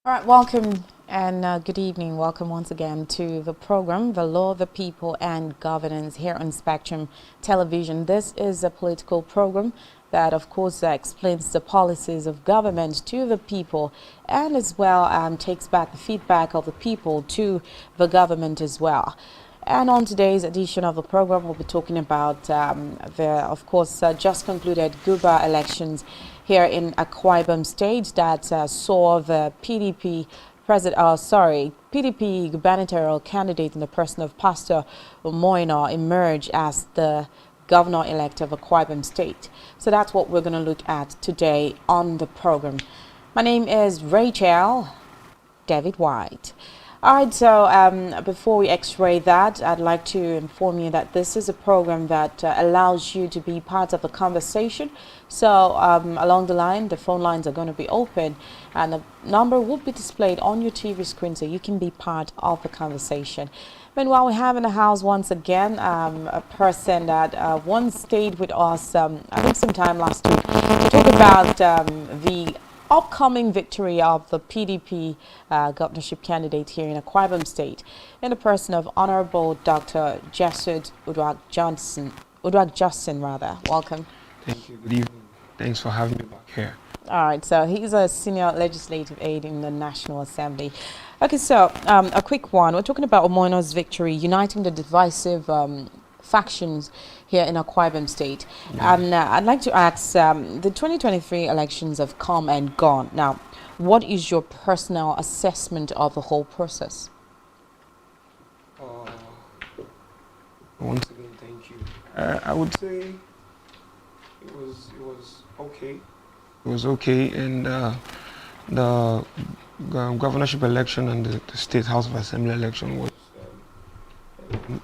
All right, welcome and good evening. Welcome once again to the program, The Law, the People and Governance here on Spectrum Television. This is a political program that, of course, explains the policies of government to the people and as well takes back the feedback of the people to the government as well. And on today's edition of the program, we'll be talking about of course, just concluded Guba elections here in Akwa Ibom State that saw the PDP gubernatorial candidate in the person of Pastor Umoino emerge as the governor-elect of Akwa Ibom State. So that's what we're going to look at today on the program. My name is Rachel David White. All right, so before we x-ray that, I'd like to inform you that this is a program that allows you to be part of the conversation. So along the line, the phone lines are going to be open and the number will be displayed on your TV screen so you can be part of the conversation. Meanwhile, we have in the house once again a person that once stayed with us, I think sometime last week, to talk about the upcoming victory of the PDP governorship candidate here in Akwa Ibom State in the person of Honorable Dr. Jessup Udwag Justin rather. Welcome. Thank you. Good evening. Thanks for having me back here. All right, so he's a senior legislative aide in the National Assembly. Okay, so a quick one. We're talking about Umoino's victory, uniting the divisive factions here in Akwa Ibom State. And I'd like to ask, the 2023 elections have come and gone. Now, what is your personal assessment of the whole process? Once again, thank you. I would say it was okay. It was okay, and the governorship election and the State House of Assembly election was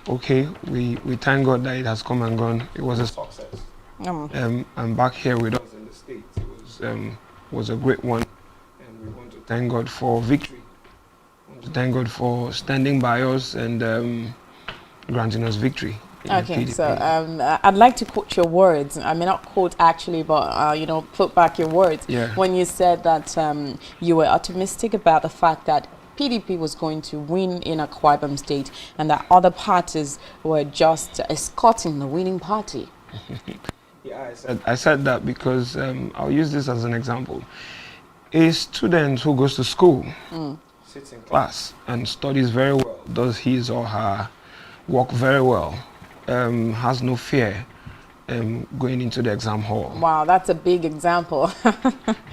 okay. We thank God that it has come and gone. It was a success. And back here with us in the States, it was a great one, and we want to thank God for victory. We want to thank God for standing by us and granting us victory. Okay, so I'd like to quote your words. I may not quote actually, but you know, put back your words. Yeah. When you said that you were optimistic about the fact that PDP was going to win in Akwa Ibom State and that other parties were just escorting the winning party. Yeah, I said that because I'll use this as an example. A student who goes to school, sits in class and studies very well, does his or her work very well, has no fear going into the exam hall. Wow, that's a big example.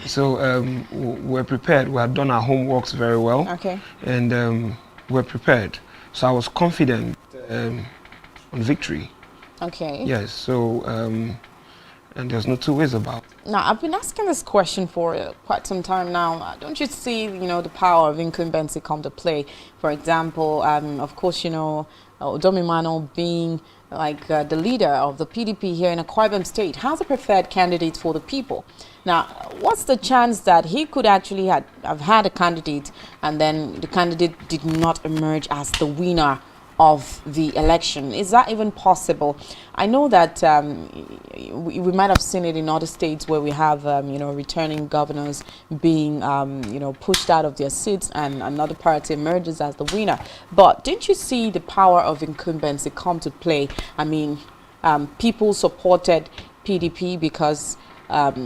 So we're prepared. We had done our homeworks very well. Okay. And we're prepared. So I was confident on victory. Okay. Yes. So and there's no two ways about it. Now, I've been asking this question for quite some time now. Don't you see, you know, the power of incumbency come to play? For example, of course, you know, Domimano being like the leader of the PDP here in Akwa Ibom State has a preferred candidate for the people. Now, what's the chance that he could actually have had a candidate and then the candidate did not emerge as the winner of the election? Is that even possible? I know that we might have seen it in other states where we have, you know, returning governors being, you know, pushed out of their seats and another party emerges as the winner. But didn't you see the power of incumbency come to play? I mean, people supported PDP because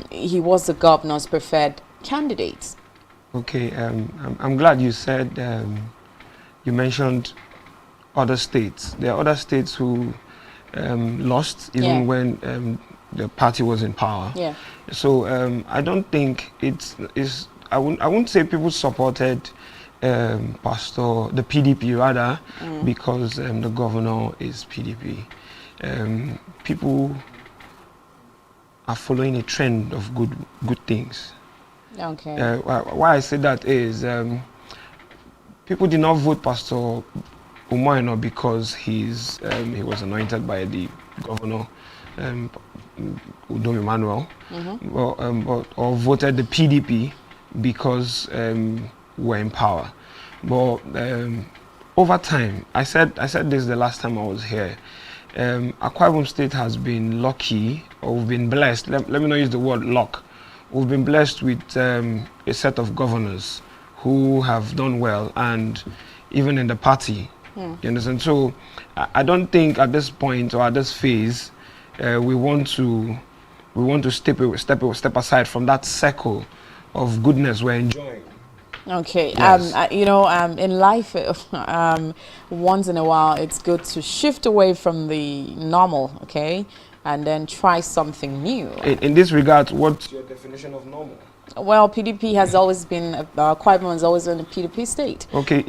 he was the governor's preferred candidate. Okay, I'm glad you said, you mentioned other states. There are other states who lost even when the party was in power. Yeah. So I don't think I wouldn't say people supported the PDP rather because the governor is PDP. People are following a trend of good things. Okay. Why I say that is people did not vote Pastor Umoino because he was anointed by the governor, Udom Emmanuel, or voted the PDP because we're in power. But over time, I said this the last time I was here. Akwa Ibom State has been lucky, or we've been blessed. Let me not use the word luck. We've been blessed with a set of governors who have done well, and even in the party. You understand? So I don't think at this point or at this phase we want to step aside from that circle of goodness we're enjoying. Okay. Yes. In life, once in a while, it's good to shift away from the normal, okay, and then try something new. In this regard, what's your definition of normal? Well, PDP has always been, Akwa Ibom has always been a PDP state. Okay,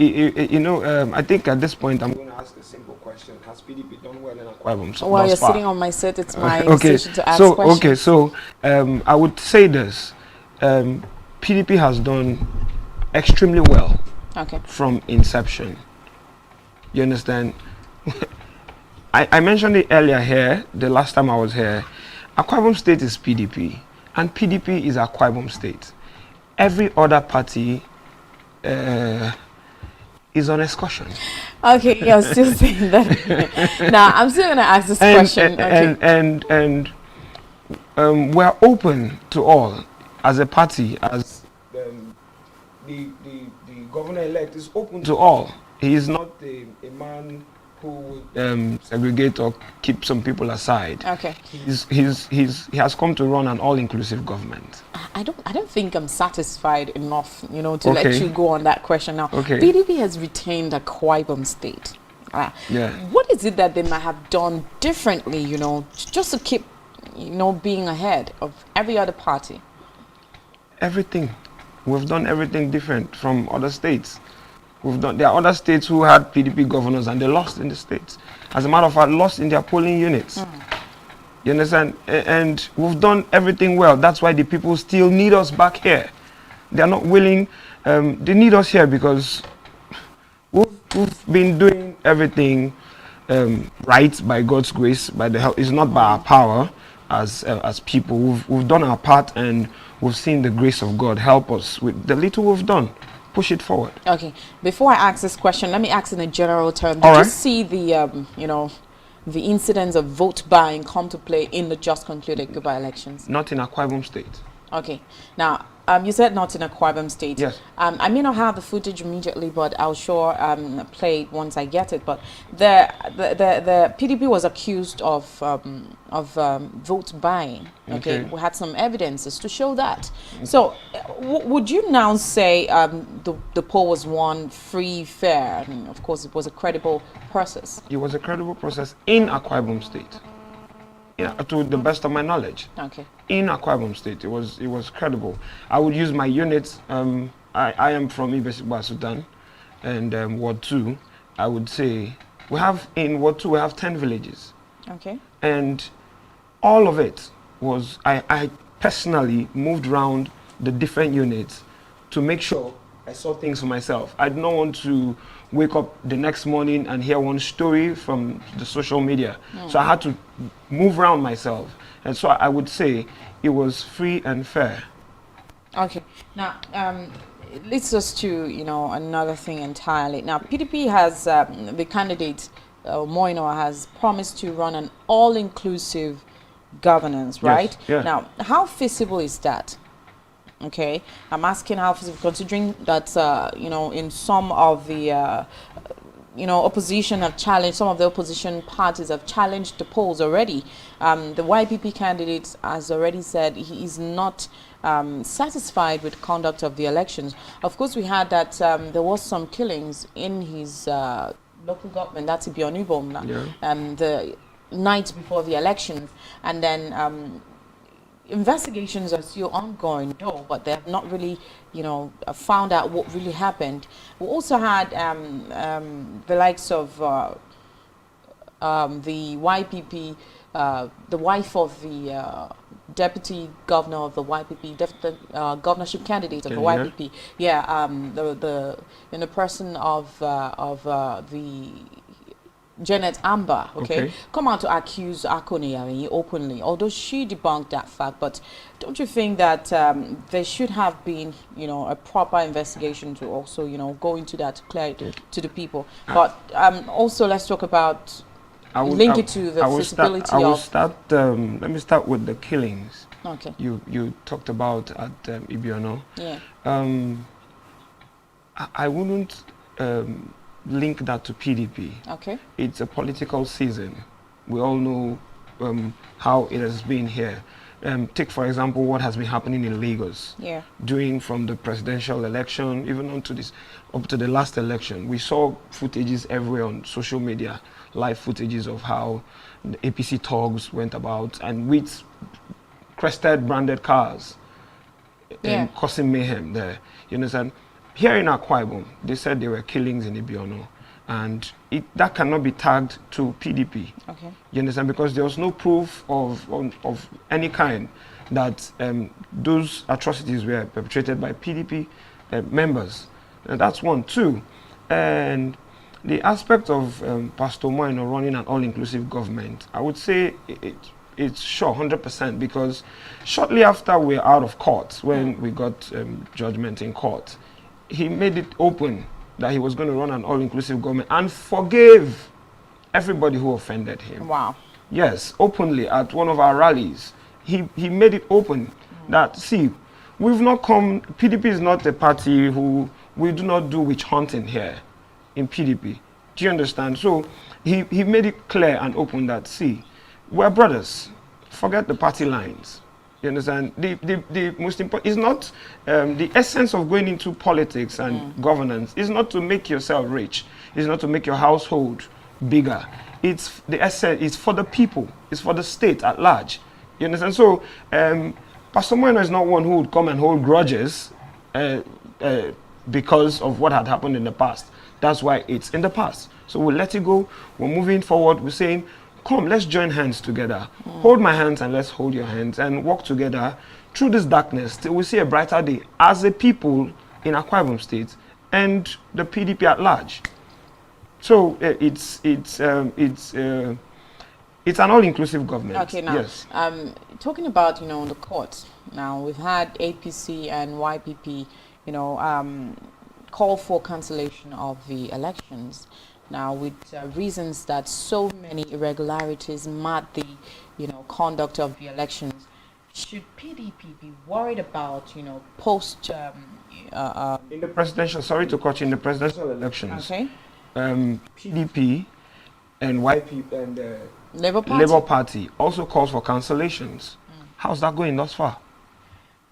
I think at this point I'm going to ask a simple question. Has PDP done well in Akwa Ibom so Well, you're far? sitting on my seat. It's my Okay, decision to ask questions. okay, so I would say this. PDP has done extremely well from inception. You understand? I mentioned it earlier here, the last time I was here. Akwa Ibom State is PDP, and PDP is Akwa Ibom State. Every other party is on excursion. Okay, you're still saying that. Now, I'm still going to ask this question. We're open to all as a party, as the governor-elect is open to all. He is not a man who would segregate or keep some people aside. Okay. He has come to run an all-inclusive government. I don't think I'm satisfied enough, to let you go on that question now. Okay. PDP has retained Akwa Ibom State. Yeah. What is it that they might have done differently, just to keep, being ahead of every other party? Everything. We've done everything different from other states. There are other states who had PDP governors and they lost in the states. As a matter of fact, lost in their polling units. You understand? And we've done everything well. That's why the people still need us back here. They are not willing. They need us here because we've been doing everything right by God's grace, by the help. It's not by our power as people. We've done our part and we've seen the grace of God help us with the little we've done. Push it forward. Okay. Before I ask this question, let me ask in a general term. Did you see the, the incidents of vote buying come to play in the just concluded Cuba elections? Not in Akwa Ibom State. Okay. Now, you said not in Akwa Ibom State. Yes. I may not have the footage immediately, but I'll sure play it once I get it. But the PDP was accused of vote buying. Okay. We had some evidences to show that. So, would you now say the poll was won free, fair? I mean, of course, it was a credible process. It was a credible process in Akwa Ibom State. To the best of my knowledge. Okay. In Akwa Ibom State, it was credible. I would use my units. I am from Ibom, Sudan, and Ward 2. I would say in Ward 2 we have 10 villages. Okay. And all of it was I personally moved around the different units to make sure I saw things for myself. I did not want to wake up the next morning and hear one story from the social media. So I had to move around myself. And so I would say it was free and fair. Okay. Now, it leads us to, another thing entirely. Now, PDP has, the candidate, Moino, has promised to run an all-inclusive governance, right? Yes, yeah. Now, how feasible is that? Okay, I'm asking how feasible, considering that, in some of the, opposition have challenged, some of the opposition parties have challenged the polls already. The YPP candidate has already said he is not satisfied with conduct of the elections. Of course, we had that there was some killings in his local government, that's Ibom, the night before the elections, and then investigations are still ongoing, though, but they have not really, found out what really happened. We also had the likes of the YPP, the wife of the deputy governor of the YPP, governorship candidate of the YPP. Yeah, the person of the Janet Amber, come out to accuse Akoni openly, although she debunked that fact. But don't you think that there should have been, a proper investigation to also, go into that to clear it to the people? But also, let's talk about link it to the feasibility of. Let me start with the killings. Okay. You talked about at Ibom. Yeah. I wouldn't link that to PDP. Okay. It's a political season. We all know how it has been here. Take, for example, what has been happening in Lagos. Yeah. Doing from the presidential election, even up to the last election. We saw footages everywhere on social media, live footages of how the APC thugs went about and with crested branded cars causing mayhem there. You understand? Here in Akwa Ibom, they said there were killings in Ibom, and that cannot be tagged to PDP. Okay. You understand? Because there was no proof of any kind that those atrocities were perpetrated by PDP members. And that's one. Two, and the aspect of Pastor Moino running an all-inclusive government, I would say it's sure 100%, because shortly after we're out of court, when we got judgment in court, he made it open that he was going to run an all-inclusive government and forgave everybody who offended him. Wow. Yes, openly at one of our rallies. He made it open that, see, we've not come, PDP is not a party who, we do not do witch hunting here in PDP. Do you understand? So he made it clear and open that, see, we're brothers. Forget the party lines. You understand? The most important is not the essence of going into politics and governance is not to make yourself rich. It's not to make your household bigger. It's the essence. It's for the people. It's for the state at large. You understand? So Pastor Moino is not one who would come and hold grudges because of what had happened in the past. That's why it's in the past. So we'll let it go. We're moving forward. We're saying, come, let's join hands together. Hold my hands and let's hold your hands and walk together through this darkness till we see a brighter day as a people in Akwa Ibom State and the PDP at large. So it's an all-inclusive government. Okay, now, yes. Talking about, the court, now we've had APC and YPP, call for cancellation of the elections. Now, with reasons that so many irregularities marred the, conduct of the elections, should PDP be worried about, post? In the presidential, sorry to cut you, in the presidential elections, okay. PDP and YPP and Labour Party also calls for cancellations. How's that going thus far?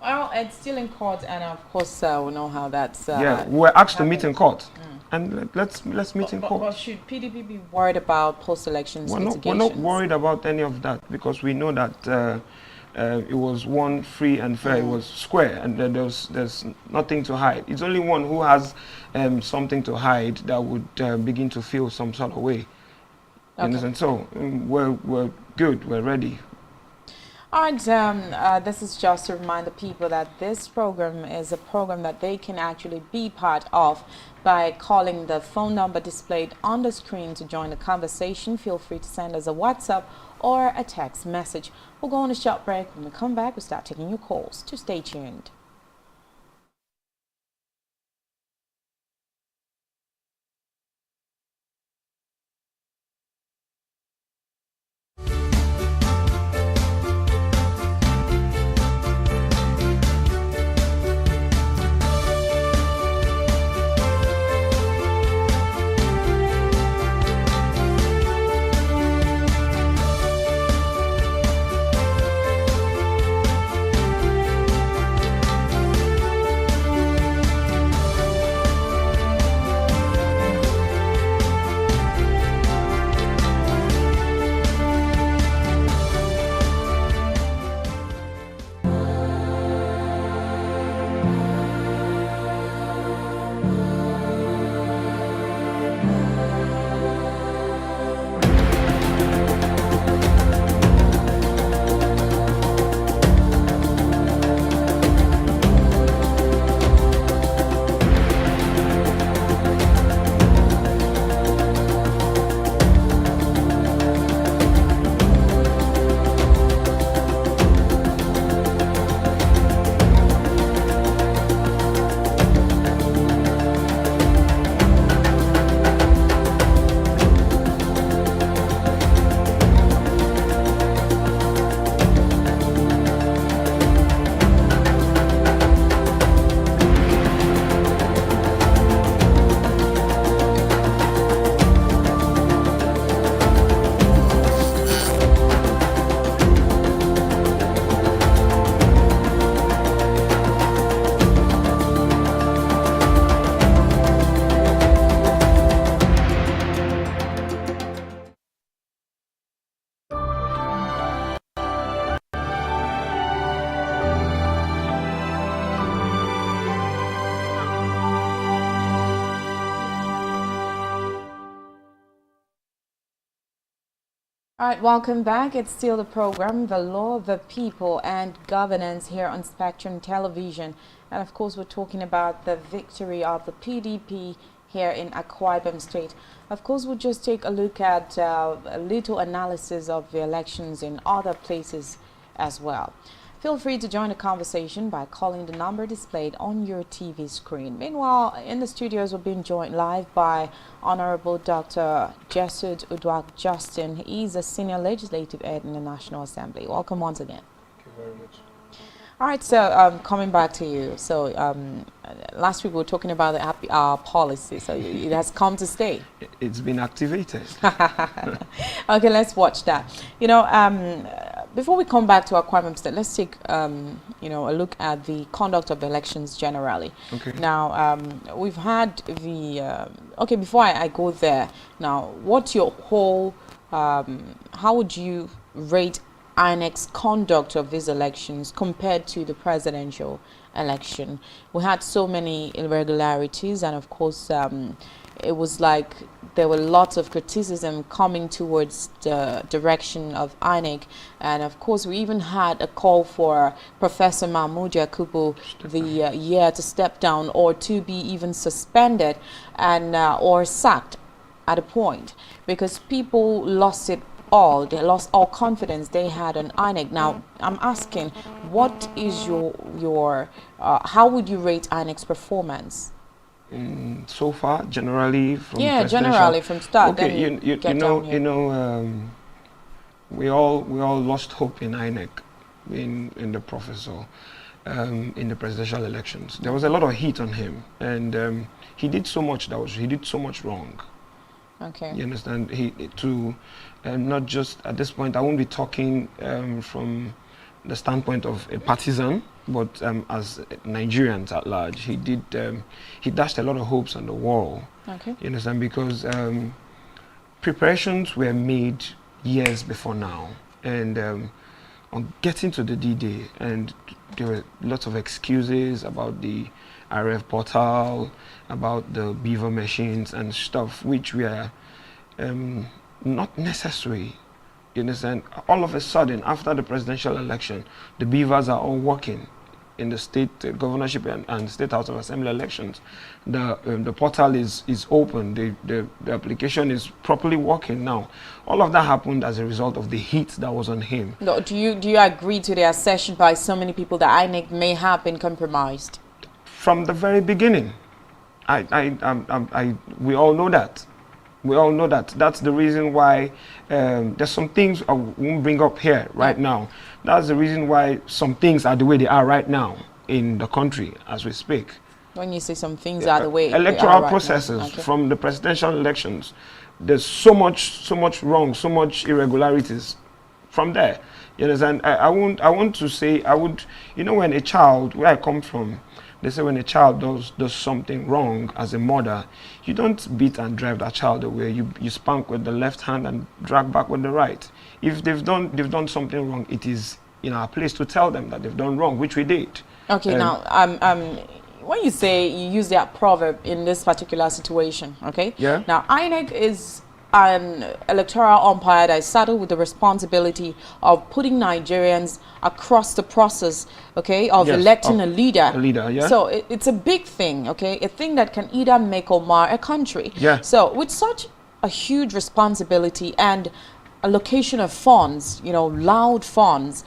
Well, it's still in court, and of course, we know how that's. Yeah, we're asked to meet in court, and let's meet in court. But should PDP be worried about post-elections litigations? We're not worried about any of that, because we know that it was won free and fair. It was square, and there's nothing to hide. It's only one who has something to hide that would begin to feel some sort of way. Okay. And so we're good. We're ready. All right, this is just to remind the people that this program is a program that they can actually be part of by calling the phone number displayed on the screen to join the conversation. Feel free to send us a WhatsApp or a text message. We'll go on a short break. When we come back, we'll start taking your calls. So stay tuned. All right, welcome back. It's still the program, The Law, the People, and Governance here on Spectrum Television. And of course, we're talking about the victory of the PDP here in Akwa Ibom State. Of course, we'll just take a look at a little analysis of the elections in other places as well. Feel free to join the conversation by calling the number displayed on your TV screen. Meanwhile, in the studios, we're being joined live by Honorable Dr. Jesud Udwak Justin. He is a senior legislative aide in the National Assembly. Welcome once again. Thank you very much. All right, so coming back to you. So last week we were talking about the policy, so it has come to stay. It's been activated. Okay, let's watch that. You know, before we come back to Akwa Ibom State, let's take you know, a look at the conduct of elections generally. Okay. Now, we've had the okay. Before I go there, now, what's your whole? How would you rate INEC's conduct of these elections compared to the presidential election? We had so many irregularities, and of course, it was like there were lots of criticism coming towards the direction of INEC, and of course, we even had a call for Professor Mahmoud Yakubu the year to step down or to be even suspended and or sacked at a point, because people lost it all. They lost all confidence they had on INEC. Now, I'm asking, what is your how would you rate INEC's performance? So far, generally from generally from start. Okay, then you know, we all lost hope in INEC, in the professor, in the presidential elections. There was a lot of heat on him, and he did so much wrong. Okay. You understand? Not just at this point, I won't be talking from the standpoint of a partisan, but as Nigerians at large. He dashed a lot of hopes on the wall. Okay. You understand? Because preparations were made years before now, and on getting to the D-Day, and there were lots of excuses about the RF portal, about the beaver machines and stuff, which were not necessary. You understand? All of a sudden, after the presidential election, the beavers are all working in the state governorship and state house of assembly elections. The portal is open. The application is properly working now. All of that happened as a result of the heat that was on him. No, do you agree to the assertion by so many people that INEC may have been compromised? From the very beginning, we all know that. We all know that. That's the reason why there's some things I won't bring up here right now. That's the reason why some things are the way they are right now in the country as we speak. When you say some things are the way electoral processes from the presidential elections, there's so much wrong, so much irregularities from there. You understand? I want to say, you know, when a child, where I come from, they say when a child does something wrong as a mother, you don't beat and drive that child away. You spank with the left hand and drag back with the right. If they've done something wrong, it is in our place to tell them that they've done wrong, which we did. Okay, now when you say you use that proverb in this particular situation, okay? Yeah. Now INEC is an electoral umpire that is saddled with the responsibility of putting Nigerians across the process, okay, of electing a leader. Yeah. So it's a big thing, okay, a thing that can either make or mar a country. Yeah. So with such a huge responsibility and allocation of funds, you know, loud funds,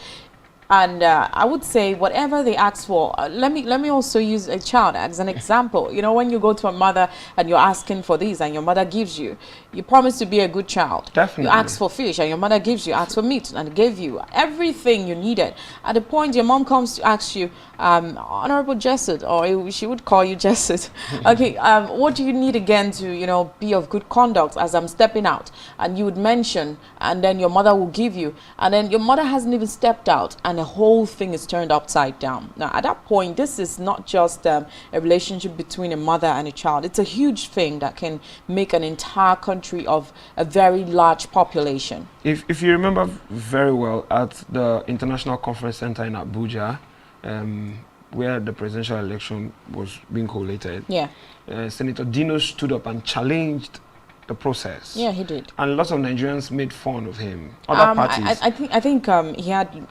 and I would say whatever they ask for, let me also use a child as an example. You know, when you go to a mother and you're asking for these and your mother gives you, you promise to be a good child. Definitely. You ask for fish and your mother gives you, ask for meat and gave you everything you needed. At the point your mom comes to ask you, Honorable Jesud, or she would call you Jesud. Okay, what do you need again to, you know, be of good conduct as I'm stepping out? And you would mention, and then your mother will give you, and then your mother hasn't even stepped out, and the whole thing is turned upside down. Now, at that point, this is not just a relationship between a mother and a child. It's a huge thing that can make an entire country of a very large population. If you remember very well, at the International Conference Center in Abuja, where the presidential election was being collated, Senator Dino stood up and challenged the process. Yeah, he did. And lots of Nigerians made fun of him. Other parties. I think he had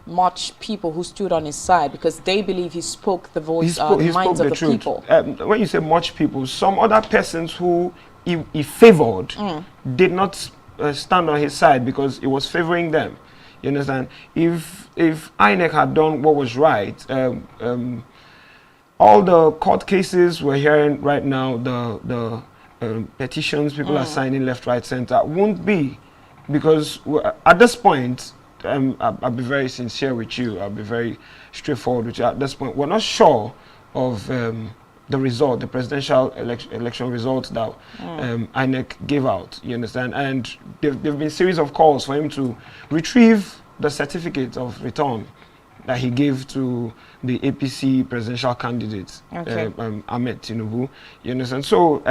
much people who stood on his side because they believe he spoke the voice, the minds of the people. When you say much people, some other persons who he favored did not stand on his side because he was favoring them. You understand? If INEC had done what was right, all the court cases we're hearing right now, the petitions people are signing left, right, center, won't be, because at this point, I'll be very sincere with you. I'll be very straightforward with you. At this point, we're not sure of the result, the presidential election results that INEC gave out. You understand? And there've been series of calls for him to retrieve the certificate of return that he gave to the APC presidential candidate, Ahmed Tinubu. You understand? So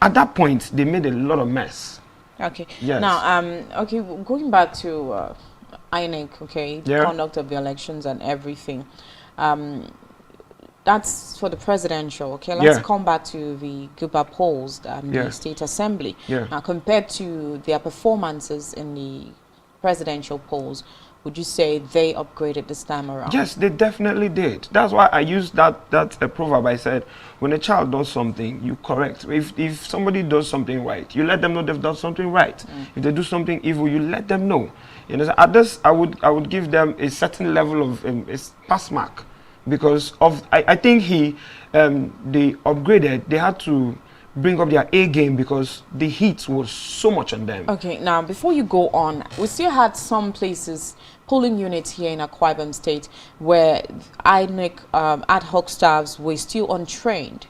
at that point, they made a lot of mess. Okay. Yes. Now, okay, going back to INEC, okay, the conduct of the elections and everything. That's for the presidential. Okay, let's come back to the Guba polls, the State Assembly. Now, compared to their performances in the presidential polls, would you say they upgraded this time around? Yes, they definitely did. That's why I used that proverb. I said, when a child does something, you correct. If somebody does something right, you let them know they've done something right. If they do something evil, you let them know. You know, at this, I would give them a certain level of a pass mark, because of I think they upgraded. They had to bring up their A game because the heat was so much on them. Okay, now before you go on, we still had some places, polling units here in Akwa Ibom State, where INEC ad hoc staffs were still untrained.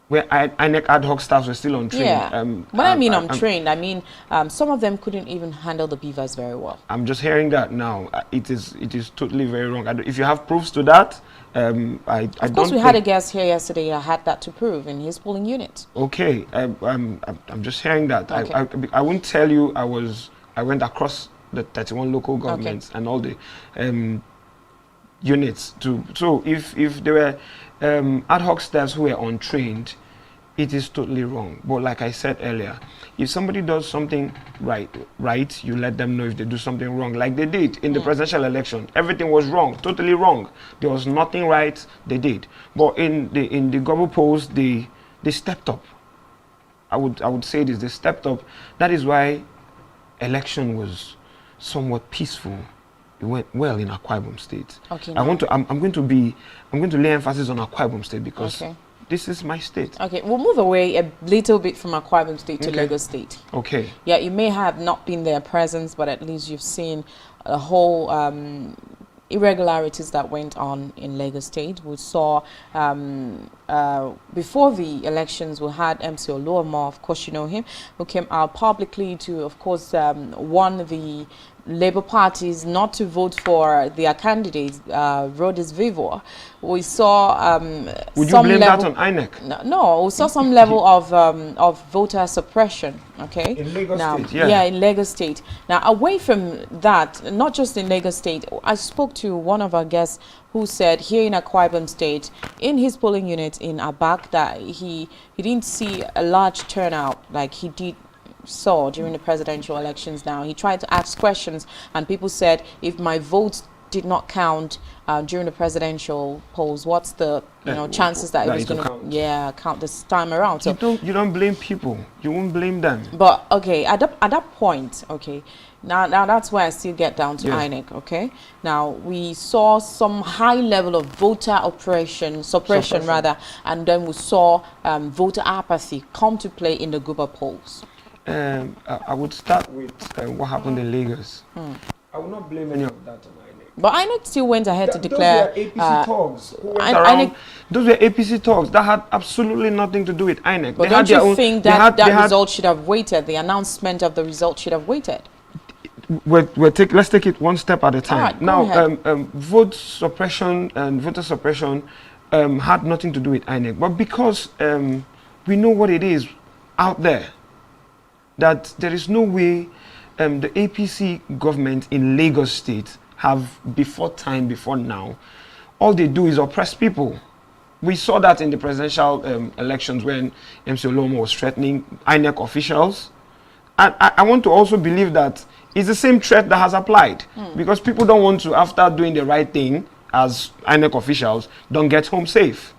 Where INEC ad hoc staffs were still untrained. Yeah. When I mean untrained, I mean some of them couldn't even handle the beavers very well. I'm just hearing that now. It is totally very wrong. If you have proofs to that, of course, we had a guest here yesterday. I had that to prove in his polling unit. Okay, I'm just hearing that. Okay. I won't tell you I went across the 31 local governments and all the units to. So if there were ad hoc staffs who were untrained, it is totally wrong. But like I said earlier, if somebody does something right, you let them know. If they do something wrong, like they did in the presidential election, everything was wrong, totally wrong. There was nothing right they did. But in the Gobble polls, they stepped up. I would say this: they stepped up. That is why election was somewhat peaceful. It went well in Akwa Ibom State. Okay. I'm going to lay emphasis on Akwa Ibom State because this is my state. Okay, we'll move away a little bit from Akwa Ibom State to Lagos State. Okay. Yeah, you may have not been their presence, but at least you've seen a whole irregularities that went on in Lagos State. We saw before the elections, we had MC Oluomo, of course you know him, who came out publicly to, of course, warn the Labour parties not to vote for their candidates, Divisive. We saw would you blame that on INEC? No, we saw some level of voter suppression. Okay, in Lagos State, yeah, in Lagos State. Now, away from that, not just in Lagos State, I spoke to one of our guests who said here in Akwa Ibom State, in his polling unit in Abak, that he didn't see a large turnout like he saw during the presidential elections. Now, he tried to ask questions, and people said, if my votes did not count during the presidential polls, what's the chances that it was going to count this time around? So you don't blame people, you won't blame them. But okay, at that point, okay, now that's where I still get down to INEC. Okay, now we saw some high level of voter suppression rather, and then we saw voter apathy come to play in the Guba polls. I would start with what happened in Lagos. I will not blame any of that on INEC. But INEC still went ahead to declare. Those were APC talks. Those were APC talks. That had absolutely nothing to do with INEC. But don't you think that result should have waited? The announcement of the result should have waited. Let's take it one step at a time. Right, now, vote suppression and voter suppression had nothing to do with INEC. But because we know what it is out there, that there is no way the APC government in Lagos State have before now, all they do is oppress people. We saw that in the presidential elections when MC Olomo was threatening INEC officials. And I want to also believe that it's the same threat that has applied. Because people don't want to, after doing the right thing, as INEC officials, don't get home safe.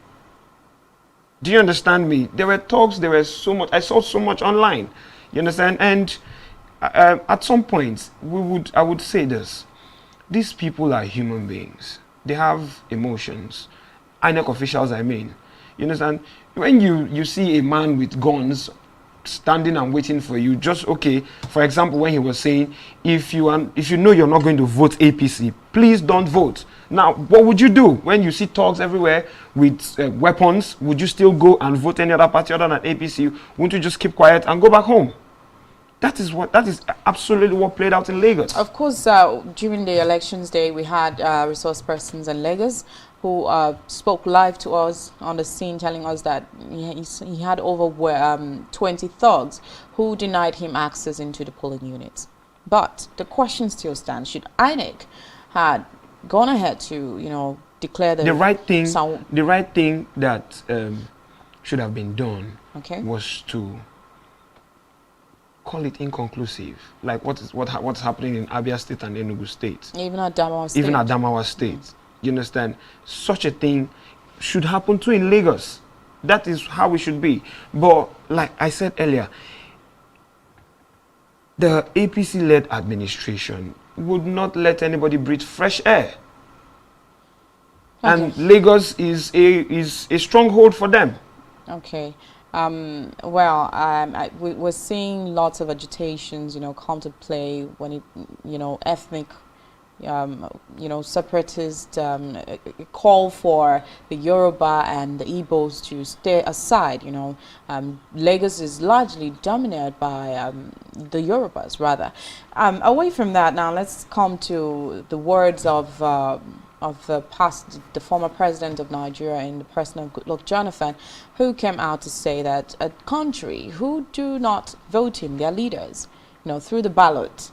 Do you understand me? There were talks, there was so much, I saw so much online. You understand? And at some point, I would say this. These people are human beings. They have emotions. INEC officials, I mean. You understand? When you see a man with guns standing and waiting for you, just okay. For example, when he was saying, if you know you're not going to vote APC, please don't vote. Now, what would you do when you see thugs everywhere with weapons? Would you still go and vote any other party other than APC? Wouldn't you just keep quiet and go back home? That is absolutely what played out in Lagos. Of course, during the elections day, we had resource persons in Lagos who spoke live to us on the scene, telling us that he had over 20 thugs who denied him access into the polling units. But the question still stands: should INEC had gone ahead to, declare the right thing? The right thing that should have been done was to call it inconclusive, like what's happening in Abia State and Enugu State, even at Adamawa State. Even at Adamawa State. You understand? Such a thing should happen too in Lagos. That is how we should be. But like I said earlier, the APC-led administration would not let anybody breathe fresh air. And Lagos is a stronghold for them. Okay. We're seeing lots of agitations, come to play when it, ethnic, separatist call for the Yoruba and the Igbos to stay aside. Lagos is largely dominated by the Yorubas, rather. Away from that, now let's come to the words of the former president of Nigeria in the person of Goodluck Jonathan, who came out to say that a country who do not vote in their leaders, through the ballot,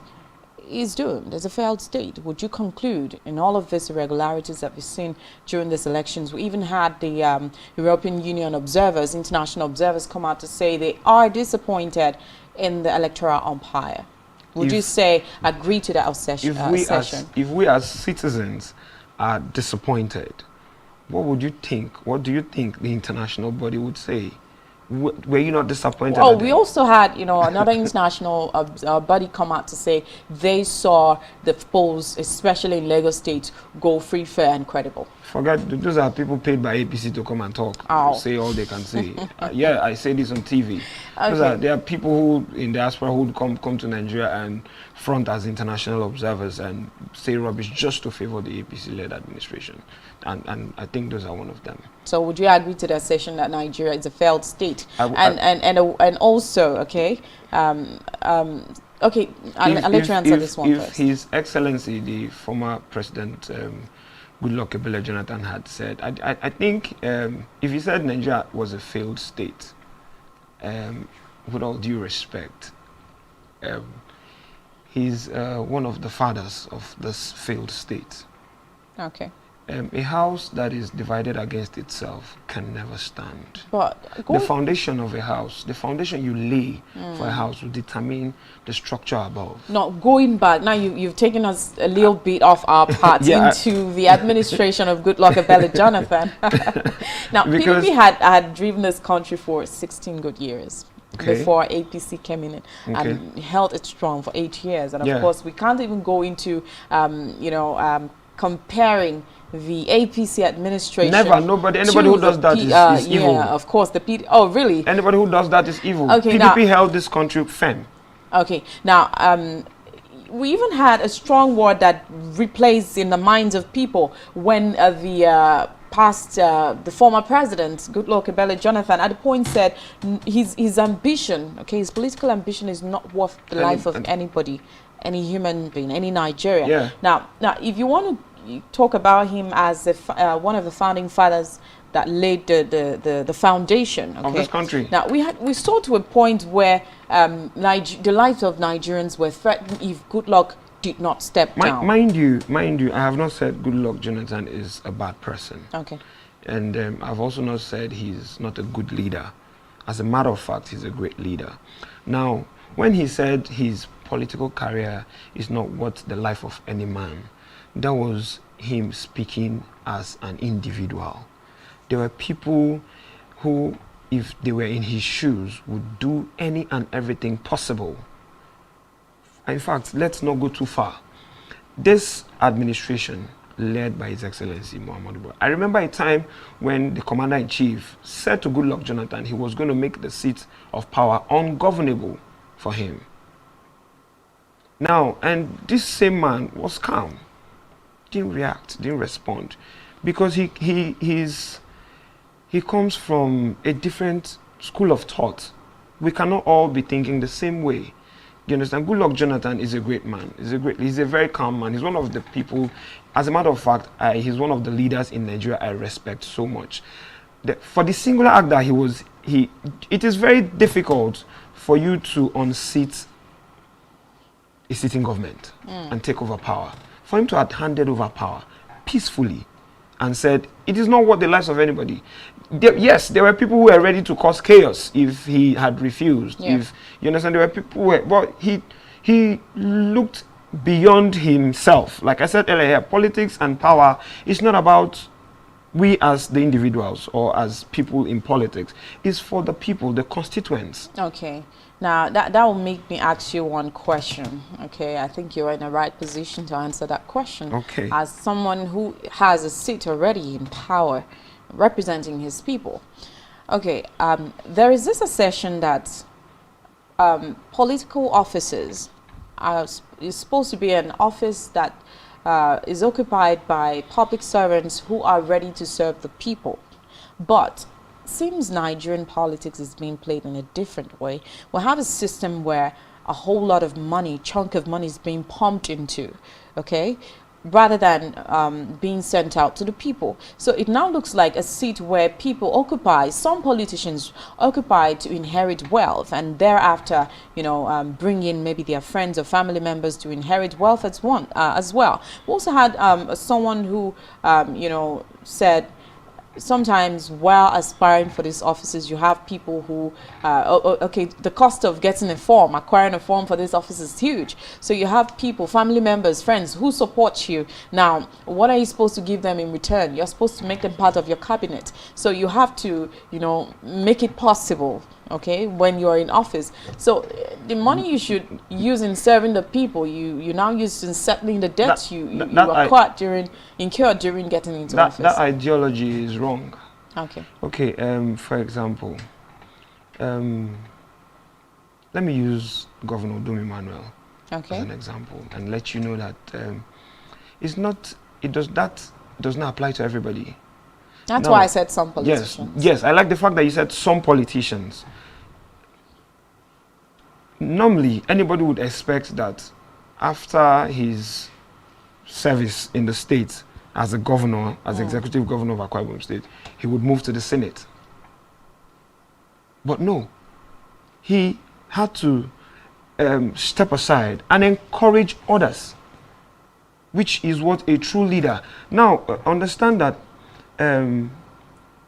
is doomed as a failed state. Would you conclude in all of these irregularities that we've seen during these elections? We even had the European Union observers, international observers, come out to say they are disappointed in the electoral umpire. Would you say agree to that session? If we as citizens are disappointed, what do you think the international body would say? Were you not disappointed? Oh, we also had, another international body come out to say they saw the polls, especially in Lagos State, go free, fair, and credible. Forget, those are people paid by APC to come and talk, say all they can say. Yeah, I say this on TV. There are people who in diaspora who come to Nigeria and front as international observers and say rubbish just to favor the APC-led administration. And I think those are one of them. So would you agree to the assertion that Nigeria is a failed state? And also, I'll let you answer this one first. If His Excellency, the former President Goodluck Jonathan had said, I think if he said Nigeria was a failed state, with all due respect, he's one of the fathers of this failed state. Okay. A house that is divided against itself can never stand. But the foundation of a house, the foundation you lay for a house will determine the structure above. No, going back, now you've taken us a little bit off our path into the administration of Goodluck Jonathan. Now, PDP had driven this country for 16 good years. Before APC came in and held it strong for 8 years. And of course, we can't even go into, comparing the APC administration. Anybody who does that is evil. Yeah, of course. Oh, really? Anybody who does that is evil. Okay, PDP held this country firm. Okay, now, we even had a strong word that replays in the minds of people when the former president, Goodluck Jonathan, at the point said his ambition, his political ambition is not worth the life of anybody, any human being, any Nigerian. Yeah. Now, if you want to talk about him as one of the founding fathers that laid the foundation of this country. Now we saw to a point where the lives of Nigerians were threatened if Goodluck did not step down. Mind you, I have not said Goodluck Jonathan is a bad person. Okay. And I've also not said he's not a good leader. As a matter of fact, he's a great leader. Now, when he said his political career is not worth the life of any man, that was him speaking as an individual. There were people who, if they were in his shoes, would do any and everything possible. In fact, let's not go too far. This administration, led by His Excellency Muhammadu Buhari, I remember a time when the Commander-in-Chief said to Goodluck Jonathan he was going to make the seat of power ungovernable for him. Now, and this same man was calm, didn't react, didn't respond, because he comes from a different school of thought. We cannot all be thinking the same way. You understand? Goodluck Jonathan is a great man. He's a very calm man. He's one of the people, as a matter of fact, he's one of the leaders in Nigeria I respect so much. For the singular act that it is very difficult for you to unseat a sitting government and take over power. For him to have handed over power peacefully and said, it is not worth the lives of anybody. Yes, there were people who were ready to cause chaos if he had refused. Yeah. If you understand, there were people who were, but he looked beyond himself. Like I said earlier, politics and power is not about we as the individuals or as people in politics. It's for the people, the constituents. Okay. Now, that will make me ask you one question. Okay, I think you're in the right position to answer that question. Okay. As someone who has a seat already in power, representing his people. Okay, there is this assertion that political offices is supposed to be an office that is occupied by public servants who are ready to serve the people. But seems Nigerian politics is being played in a different way. We have a system where a whole lot of money, chunk of money is being pumped into, okay, rather than being sent out to the people. So it now looks like a seat where people occupy, some politicians occupy to inherit wealth and thereafter, you know, bring in maybe their friends or family members to inherit wealth as well. We also had someone who, you know, said, sometimes while aspiring for these offices, you have people who, okay, the cost of getting a form, acquiring a form for this office is huge. So you have people, family members, friends who support you. Now, what are you supposed to give them in return? You're supposed to make them part of your cabinet. So you have to, you know, make it possible, okay, when you're in office. So the money you should use in serving the people, you now use in settling the debts you incurred during getting into office. That ideology is wrong. Okay. Okay, for example, let me use Governor Dom Emmanuel as an example and let you know that that does not apply to everybody. That's why I said some politicians. Yes, I like the fact that you said some politicians. Normally, anybody would expect that after his service in the state as a governor, as executive governor of Akwa Ibom State, he would move to the Senate. But no, he had to step aside and encourage others, which is what a true leader. Now, understand that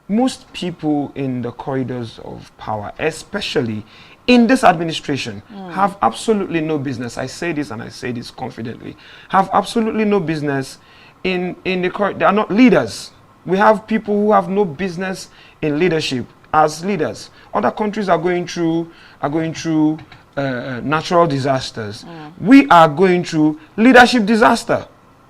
most people in the corridors of power, especially in this administration, have absolutely no business. I say this and I say this confidently. Have absolutely no business in the corridor. They are not leaders. We have people who have no business in leadership as leaders. Other countries are going through natural disasters. We are going through leadership disaster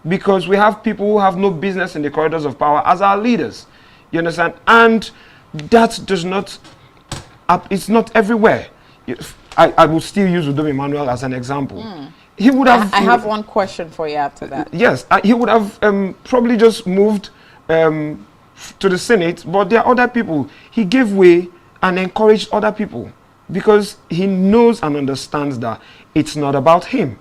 because we have people who have no business in the corridors of power as our leaders. You understand? And that does not, it's not everywhere. I will still use Dom Emmanuel as an example. He would have. I have one question for you after that. Yes, he would have probably just moved to the Senate, but there are other people. He gave way and encouraged other people because he knows and understands that it's not about him.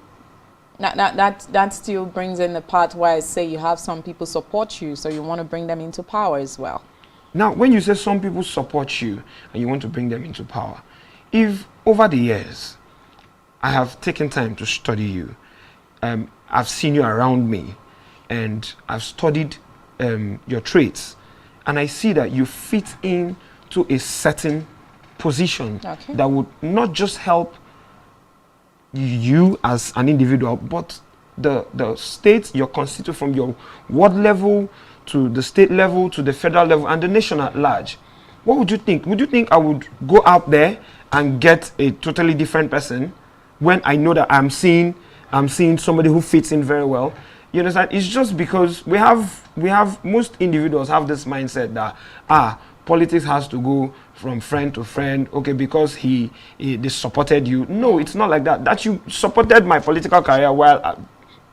That still brings in the part where I say you have some people support you, so you want to bring them into power as well. Now, when you say some people support you and you want to bring them into power, if over the years I have taken time to study you, I've seen you around me, and I've studied your traits, and I see that you fit into a certain position that would not just help you as an individual, but the state, your constituent, from your ward level to the state level to the federal level and the nation at large. What would you think? Would you think I would go out there and get a totally different person when I know that I'm seeing somebody who fits in very well? You understand? It's just because we have most individuals have this mindset that politics has to go from friend to friend, okay, because they supported you. No, it's not like that. That you supported my political career while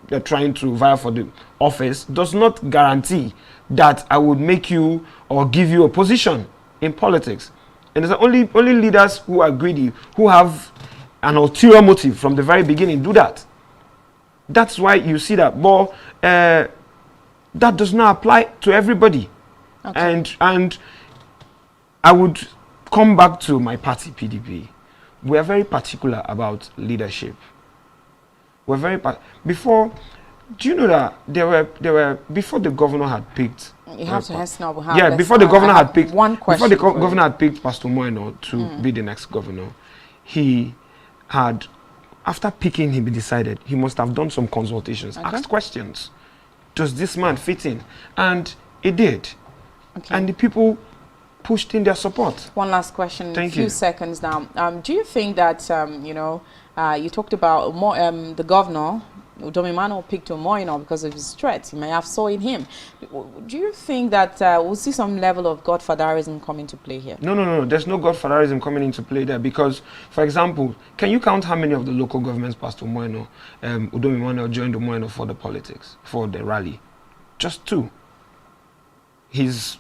they're trying to vie for the office does not guarantee that I would make you or give you a position in politics. And it's only leaders who are greedy, who have an ulterior motive from the very beginning, do that. That's why you see that. But that does not apply to everybody. Okay. And I would come back to my party, PDP. We are very particular about leadership. We're very before. Do you know that there were before the governor had picked? You have to ask now. Yeah, before the governor had picked. One question. Before the governor had picked Pastor Moino to be the next governor, he had, after picking him, he decided he must have done some consultations, asked questions. Does this man fit in? And he did. Okay. And the people pushed in their support. One last question. Thank you. A few seconds now. Do you think that you talked about the governor, Udomimano, picked Moino because of his threats? You may have saw in him. Do you think that we'll see some level of godfatherism come into play here? No. There's no godfatherism coming into play there because, for example, can you count how many of the local governments Pastor Moino, Udomimano joined Moino for the politics, for the rally? Just 2. His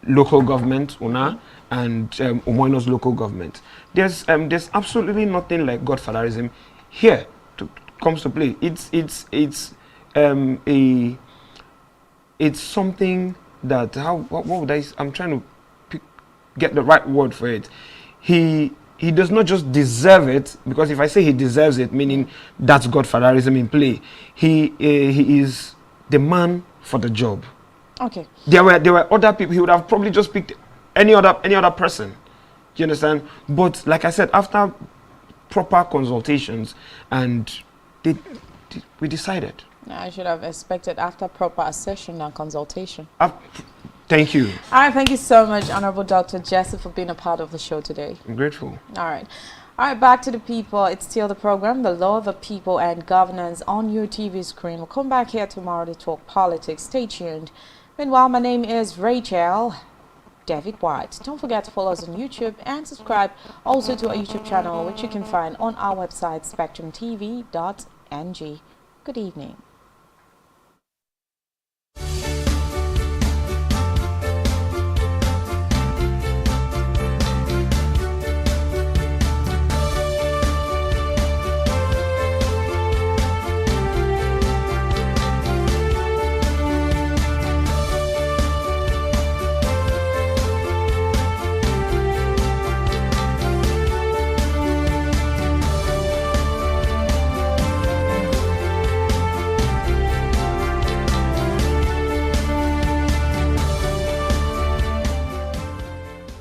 local government, Una, and Moino's local government. There's absolutely nothing like godfatherism here comes to play. It's something that what would I'm trying to get the right word for it. He does not just deserve it, because if I say he deserves it, meaning that's godfatherism in play. He is the man for the job. Okay. There were other people. He would have probably just picked any other person. Do you understand? But like I said, after proper consultations, and we decided. I should have expected after proper assessment and consultation. Thank you. All right. Thank you so much, Honorable Dr. Jesse, for being a part of the show today. I'm grateful. All right. All right, back to the people. It's still the program, The Law of the People and Governance, on your TV screen. We'll come back here tomorrow to talk politics. Stay tuned. Meanwhile, my name is Rachel David White. Don't forget to follow us on YouTube and subscribe also to our YouTube channel, which you can find on our website, spectrumtv.ng. Good evening.